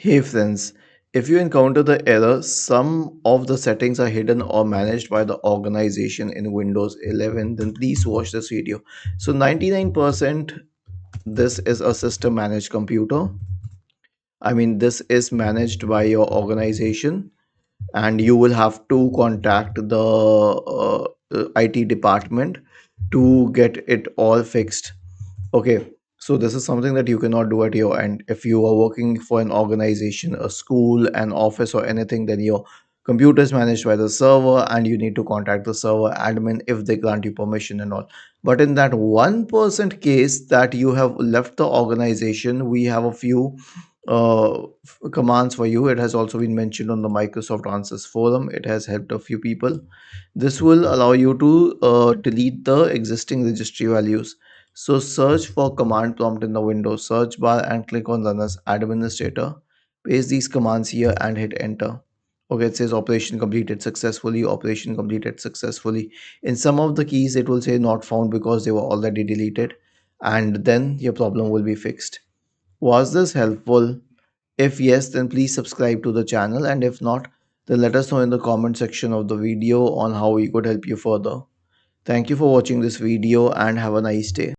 Hey friends, if you encounter the error, some of the settings are hidden or managed by the organization in Windows 11, then please watch this video. So 99% this is a system managed computer. This is managed by your organization and you will have to contact the IT department to get it all fixed. Okay, so this is something that you cannot do at your end. If you are working for an organization, a school, an office, or anything, then your computer is managed by the server and you need to contact the server admin if they grant you permission and all. But in that 1% case that you have left the organization, we have a few commands for you. It has also been mentioned on the Microsoft Answers forum. It has helped a few people. This will allow you to delete the existing registry values. So search for command prompt in the Windows search bar and click on Run as Administrator. Paste these commands here and hit enter. Okay, it says operation completed successfully, operation completed successfully. In some of the keys, it will say not found because they were already deleted, and then your problem will be fixed. Was this helpful? If yes, then please subscribe to the channel, and if not, then let us know in the comment section of the video on how we could help you further. Thank you for watching this video and have a nice day.